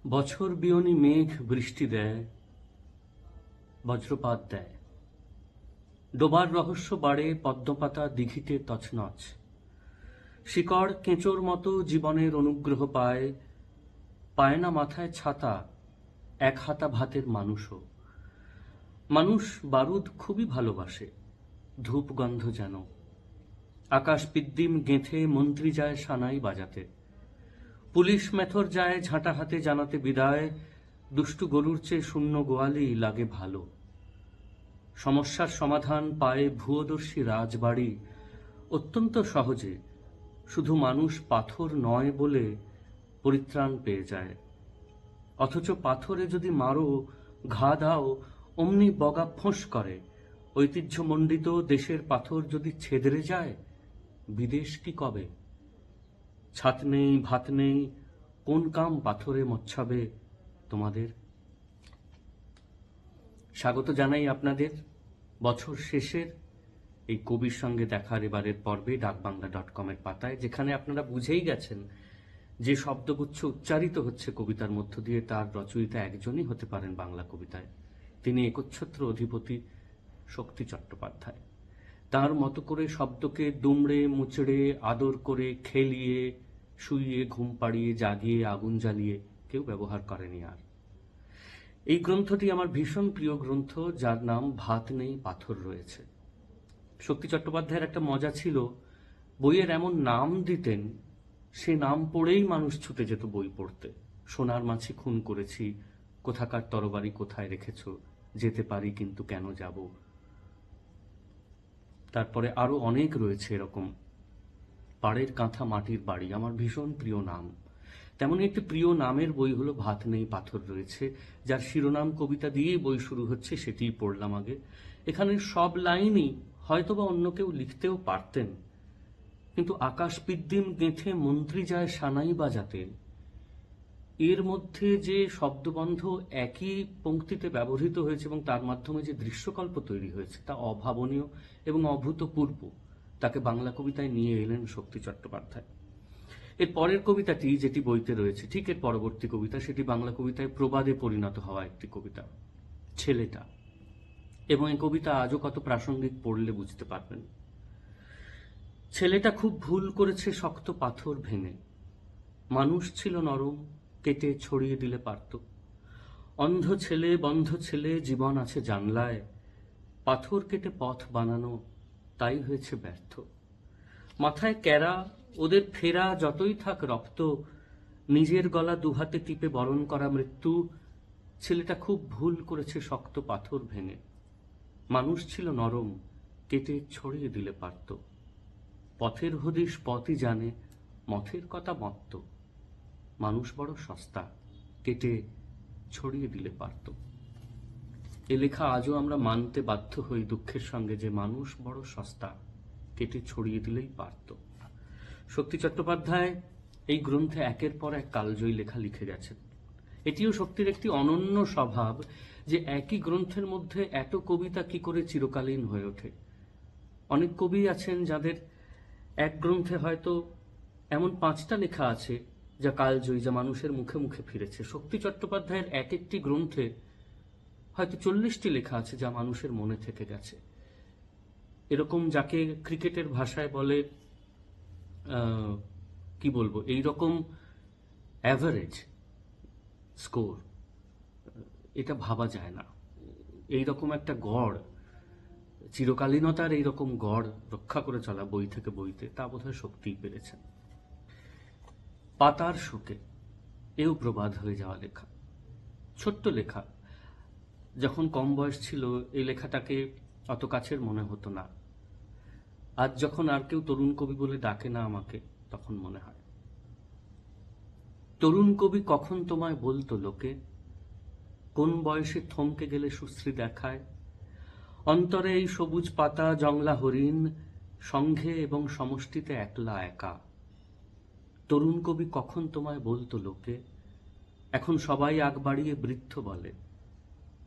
বছর বিয়নি মেঘ বৃষ্টি দেয়, বজ্রপাত দেয়, ডোবার রহস্য বাড়ে পদ্মপাতা দিঘিতে তছনছ। শিকড় কেঁচোর মতো জীবনের অনুগ্রহ পায়, পায় না মাথায় ছাতা, এক হাতা ভাতের মানুষও। মানুষ বারুদ খুবই ভালোবাসে, ধূপ গন্ধ যেন। আকাশ পিদ্দিম গেঁথে মন্ত্রী যায় সানাই বাজাতে, পুলিশ মেথর যায় ঝাঁটা হাতে জানাতে বিদায়, দুষ্টু গরুর চেয়ে শূন্য গোয়ালি লাগে ভালো। সমস্যার সমাধান পায় ভূয়দর্শী রাজবাড়ি, অত্যন্ত সহজে, শুধু মানুষ পাথর নয় বলে পরিত্রাণ পেয়ে যায়। অথচ পাথরে যদি মারো, ঘা দাও, অমনি বগা ফোঁস করে। ঐতিহ্যমণ্ডিত দেশের পাথর যদি ছেদরে যায়, বিদেশ কি কবে? ছাত নেই, ভাত নেই, কোন কাম পাথরে মচ্ছাবে তোমাদের? স্বাগত জানাই আপনাদের বছর শেষের এই কবির সঙ্গে দেখার এবারের পর্বে ডাকবাংলা.com-এর পাতায়, যেখানে আপনারা বুঝেই গেছেন যে শব্দগুচ্ছ উচ্চারিত হচ্ছে কবিতার মধ্য দিয়ে তার রচয়িতা একজনই হতে পারেন বাংলা কবিতায়। তিনি একচ্ছত্র অধিপতি শক্তি চট্টোপাধ্যায়। তার মতো করে শব্দকে দুমড়ে মুচড়ে আদর করে খেলিয়ে শুইয়ে ঘুম পাড়িয়ে জাগিয়ে আগুন জ্বালিয়ে কেউ ব্যবহার করেনি আর। এই গ্রন্থটি আমার ভীষণ প্রিয় গ্রন্থ, যার নাম ভাত নেই পাথর রয়েছে। শক্তি চট্টোপাধ্যায়ের একটা মজা ছিল, বইয়ের এমন নাম দিতেন, সে নাম পড়েই মানুষ ছুটে যেত বই পড়তে। সোনার মাছি খুন করেছি, কোথাকার তরবারি কোথায় রেখেছ, যেতে পারি কিন্তু কেন যাব। তারপরে আরো অনেক রয়েছে এরকম। পাড়ের কাঁথা মাটির বাড়ি আমার ভীষণ প্রিয় নাম। তেমনই একটি প্রিয় নামের বই হলো ভাত নেই পাথর রয়েছে, যার শিরোনাম কবিতা দিয়েই বই শুরু হচ্ছে, সেটিই পড়লাম আগে। এখানে সব লাইনই হয়তোবা অন্য কেউ লিখতেও পারতেন, কিন্তু আকাশ পিদ্দিম গেঁথে মন্ত্রী যায় সানাই বাজাতে, এর মধ্যে যে শব্দবন্ধ একই পংক্তিতে ব্যবহৃত হয়েছে এবং তার মাধ্যমে যে দৃশ্যকল্প তৈরি হয়েছে তা অভাবনীয় এবং অভূতপূর্ব। তাকে বাংলা কবিতায় নিয়ে এলেন শক্তি চট্টোপাধ্যায়। এর পরের কবিতাটি যেটি বইতে রয়েছে, ঠিক এর পরবর্তী কবিতা, সেটি বাংলা কবিতায় প্রবাদে পরিণত হওয়া একটি কবিতা, ছেলেটা। এবং এই কবিতা আজও কত প্রাসঙ্গিক পড়লে বুঝতে পারবেন। ছেলেটা খুব ভুল করেছে শক্ত পাথর ভেঙে, মানুষ ছিল নরম, কেটে ছড়িয়ে দিলে পারত। অন্ধ ছেলে বন্ধ ছেলে জীবন আছে জানলায়, পাথর কেটে পথ বানানো তাই হয়েছে ব্যর্থ। মাথায় ক্যারা, ওদের ফেরা যতই থাক রক্ত, নিজের গলা দুহাতে টিপে বরণ করা মৃত্যু। ছেলেটা খুব ভুল করেছে শক্ত পাথর ভেঙে, মানুষ ছিল নরম, কেটে ছড়িয়ে দিলে পারত। পথের হদিশ পথই জানে, মথের কথা মত্ত। মানুষ বড় সস্তা, কেটে ছড়িয়ে দিলে পারত। এ লেখা আজও আমরা মানতে বাধ্য হই দুঃখের সঙ্গে যে মানুষ বড় সস্তা, কেটে ছড়িয়ে দিলেই পারত। শক্তি চট্টোপাধ্যায় এই গ্রন্থে একের পর এক কালজয়ী লেখা লিখে গেছেন। এটিও শক্তির একটি অনন্য স্বভাব যে একই গ্রন্থের মধ্যে এত কবিতা কি করে চিরকালীন হয়ে ওঠে। অনেক কবি আছেন যাদের এক গ্রন্থে হয়তো এমন 5টা লেখা আছে যা কালজয়ী, যা মানুষের মুখে মুখে ফিরেছে। শক্তি চট্টোপাধ্যায়ের এক একটি গ্রন্থে হয়তো 40টি লেখা আছে যা মানুষের মনে থেকে গেছে। এরকম যাকে ক্রিকেটের ভাষায় বলে কি বলবো, এইরকম অ্যাভারেজ স্কোর এটা ভাবা যায় না। এইরকম একটা গড়, চিরকালীনতার এইরকম গড় রক্ষা করে চলা বই থেকে বইতে, তা বোধহয় শক্তিই পেরেছেন। পাতার শোকে, এও প্রবাদ হয়ে যাওয়া লেখা, ছোট্ট লেখা। যখন কম বয়স ছিল এই লেখাটাকে অত কাছের মনে হতো না। আজ যখন আর কেউ তরুণ কবি বলে ডাকে না আমাকে, তখন মনে হয়। তরুণ কবি কখন তোমায় বলতো লোকে, কোন বয়সে থমকে গেলে সুশ্রী দেখায়। অন্তরে এই সবুজ পাতা জংলা হরিণ, সংঘে এবং সমষ্টিতে একলা একা। তরুণ কবি কখন তোমায় বলতো লোকে, এখন সবাই আগ বাড়িয়ে বৃদ্ধ বলে।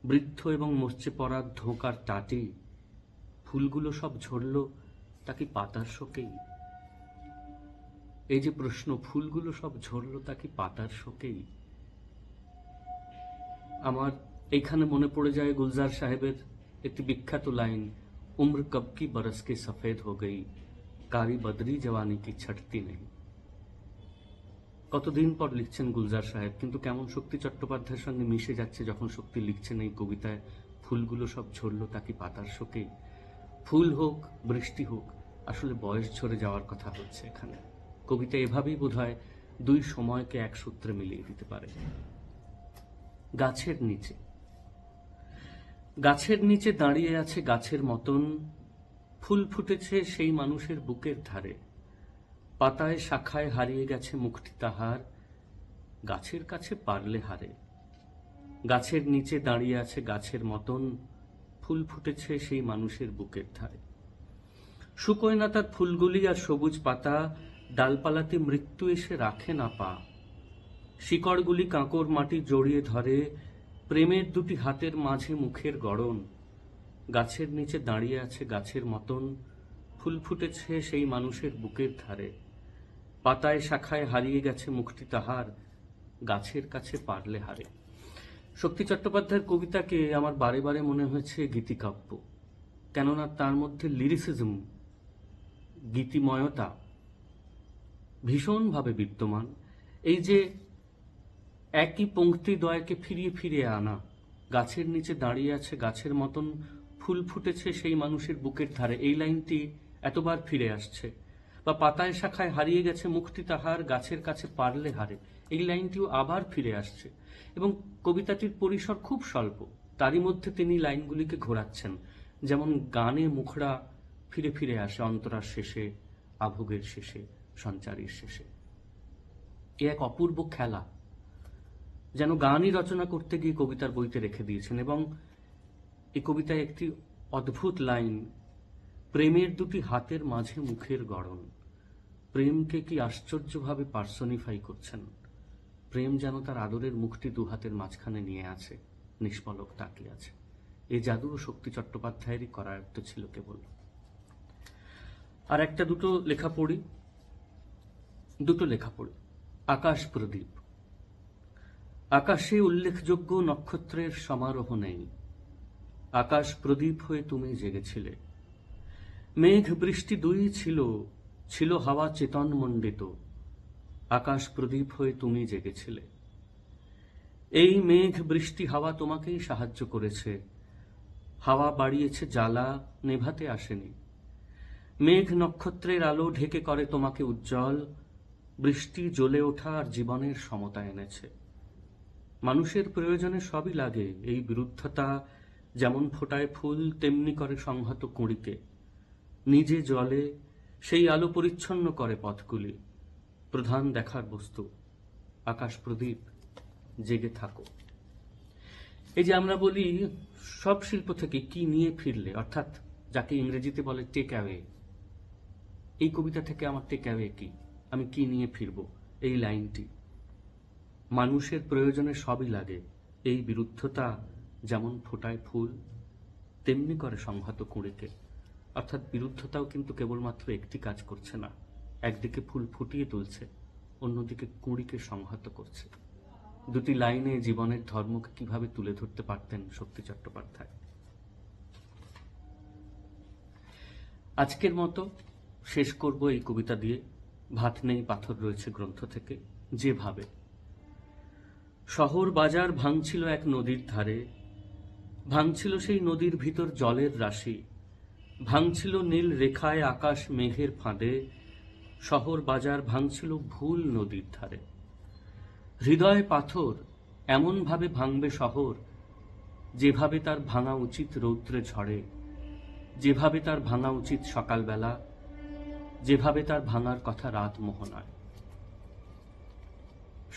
বৃদ্ধ এবং মরচে পড়ার ধোঁকার টাটি, ফুলগুলো সব ঝরল তা কি পাতার শোকেই? এই যে প্রশ্ন, ফুলগুলো সব ঝরল তা কি পাতার শোকেই? আমার এইখানে মনে পড়ে যায় গুলজার সাহেবের একটি বিখ্যাত লাইন, উম্র কব কি বরস কে সফেদ হো গই, কারি বদরি জওয়ানি কি ছটতি নেই। কতদিন পর লিখছেন গুলজার সাহেব, কিন্তু কেমন শক্তি চট্টোপাধ্যায়ের সঙ্গে মিশে যাচ্ছে যখন শক্তি লিখছেন এই কবিতায়। ফুলগুলো সব ঝরলো তাকি পাতার শোকে, ফুল হোক বৃষ্টি হোক, আসলে বয়স ঝরে যাওয়ার কথা হচ্ছে এখানে। কবিতা এভাবেই বোধহয় দুই সময়কে এক সূত্রে মিলিয়ে দিতে পারে। গাছের নিচে, গাছের নিচে দাঁড়িয়ে আছে গাছের মতন, ফুল ফুটেছে সেই মানুষের বুকের ধারে, পাতায় শাখায় হারিয়ে গেছে মুখটি তাহার, গাছের কাছে পারলে হারে। গাছের নিচে দাঁড়িয়ে আছে গাছের মতন, ফুল ফুটেছে সেই মানুষের বুকের ধারে। শুকোয় না তার ফুলগুলি আর সবুজ পাতা, ডালপালাতে মৃত্যু এসে রাখে না পা। শিকড়গুলি কাঁকড় মাটি জড়িয়ে ধরে, প্রেমের দুটি হাতের মাঝে মুখের গড়ন। গাছের নিচে দাঁড়িয়ে আছে গাছের মতন, ফুল ফুটেছে সেই মানুষের বুকের ধারে, পাতায় শাখায় হারিয়ে গেছে মুখটি তাহার, গাছের কাছে পারলে হারে। শক্তি চট্টোপাধ্যায়ের কবিতাকে আমার বারে বারে মনে হয়েছে গীতিকাব্য, কেননা তার মধ্যে লিরিসিজম, গীতিময়তা ভীষণভাবে বিদ্যমান। এই যে একই পংক্তি দ্বয়কে ফিরিয়ে ফিরিয়ে আনা, গাছের নিচে দাঁড়িয়ে আছে গাছের মতন, ফুল ফুটেছে সেই মানুষের বুকের ধারে, এই লাইনটি এতবার ফিরে আসছে। বা পাতায় শাখায় হারিয়ে গেছে মুখটি তাহার, গাছের কাছে পারলে হারে, এই লাইনটিও আবার ফিরে আসছে। এবং কবিতাটির পরিসর খুব স্বল্প, তারই মধ্যে তিনি লাইনগুলিকে ঘোরাচ্ছেন। যেমন গানে মুখড়া ফিরে ফিরে আসে অন্তরার শেষে, আভোগের শেষে, সঞ্চারীর শেষে। এ এক অপূর্ব খেলা, যেন গানই রচনা করতে গিয়ে কবিতার বইতে রেখে দিয়েছেন। এবং এই কবিতায় একটি অদ্ভুত লাইন, প্রেমের দুটি হাতের মাঝে মুখের গড়ন। প্রেমকে কি আশ্চর্যভাবে পার্সনিফাই করছেন। প্রেম যেন তার আদরের মুখটি দু হাতের মাঝখানে নিয়ে আছে, নিষ্পলক তাকিয়ে আছে। এই জাদুও শক্তি চট্টোপাধ্যায়েরই করায়ত্ত ছিল কেবল। আর একটা দুটো লেখা পড়ি। আকাশ প্রদীপ। আকাশে উল্লেখযোগ্য নক্ষত্রের সমারোহ নেই, আকাশ প্রদীপ হয়ে তুমি জেগেছিলে। মেঘ বৃষ্টি দুই ছিল, ছিল হাওয়া চেতন মণ্ডিত, আকাশ প্রদীপ হয়ে তুমি জেগেছিলে। এই মেঘ বৃষ্টি হাওয়া তোমাকেই সাহায্য করেছে, হাওয়া বাড়িয়েছে জ্বালা, নেভাতে আসেনি। মেঘ নক্ষত্রের আলো ঢেকে করে তোমাকে উজ্জ্বল, বৃষ্টি জ্বলে ওঠা আর জীবনের সমতা এনেছে। মানুষের প্রয়োজনে সবই লাগে, এই বিরুদ্ধতা যেমন ফোটায় ফুল তেমনি করে সংহত কুঁড়িকে। নিজে জলে সেই আলো পরিচ্ছন্ন করে পথগুলি, প্রধান দেখার বস্তু। আকাশ প্রদীপ, জেগে থাকো। এই যে আমরা বলি সব শিল্প থেকে কি নিয়ে ফিরলে, অর্থাৎ যাকে ইংরেজিতে বলে টেক অ্যাওয়ে, এই কবিতা থেকে আমার টেক অ্যাওয়ে কি, আমি কি নিয়ে ফিরব, এই লাইনটি। মানুষের প্রয়োজনে সবই লাগে, এই বিরুদ্ধতা যেমন ফোটায় ফুল তেমনি করে সংহত কুঁড়িকে। অর্থাৎ বিরুদ্ধতাও কিন্তু কেবলমাত্র একটি কাজ করছে না, একদিকে ফুল ফুটিয়ে তুলছে, অন্যদিকে কুঁড়িকে সংহত করছে। দুটি লাইনে জীবনের ধর্মকে কিভাবে তুলে ধরতে পারতেন শক্তি চট্টোপাধ্যায়। আজকের মতো শেষ করব এই কবিতা দিয়ে, ভাত নেই পাথর রয়েছে গ্রন্থ থেকে। যেভাবে শহর বাজার ভাঙছিল এক নদীর ধারে, ভাঙছিল সেই নদীর ভিতর জলের রাশি, ভাঙছিল নীল রেখায় আকাশ মেঘের ফাঁদে, শহর বাজার ভাঙছিল ভুল নদীর ধারে। হৃদয় পাথর এমনভাবে ভাঙবে শহর, যেভাবে তার ভাঙা উচিত রৌদ্রে ঝড়ে, যেভাবে তার ভাঙা উচিত সকালবেলা, যেভাবে তার ভাঙার কথা রাত মোহনায়।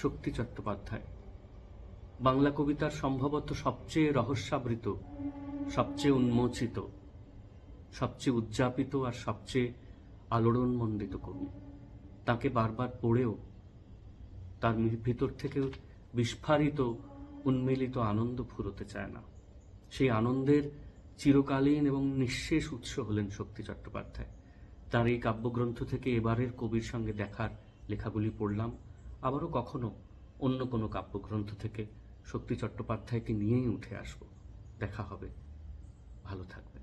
শক্তি চট্টোপাধ্যায় বাংলা কবিতার সম্ভবত সবচেয়ে রহস্যাবৃত, সবচেয়ে উন্মোচিত, সবচেয়ে উদযাপিত আর সবচেয়ে আলোড়নমণ্ডিত কবি। তাকে বারবার পড়েও তার ভিতর থেকে বিস্ফারিত উন্মিলিত আনন্দ ফুরোতে চায় না। সেই আনন্দের চিরকালীন এবং নিঃশেষ উৎস হলেন শক্তি চট্টোপাধ্যায়। তার এই কাব্যগ্রন্থ থেকে এবারের কবির সঙ্গে দেখার লেখাগুলি পড়লাম, আবারও কখনো অন্য কোনো কাব্যগ্রন্থ থেকে শক্তি চট্টোপাধ্যায়কে নিয়েই উঠে আসব। দেখা হবে, ভালো থাকবে।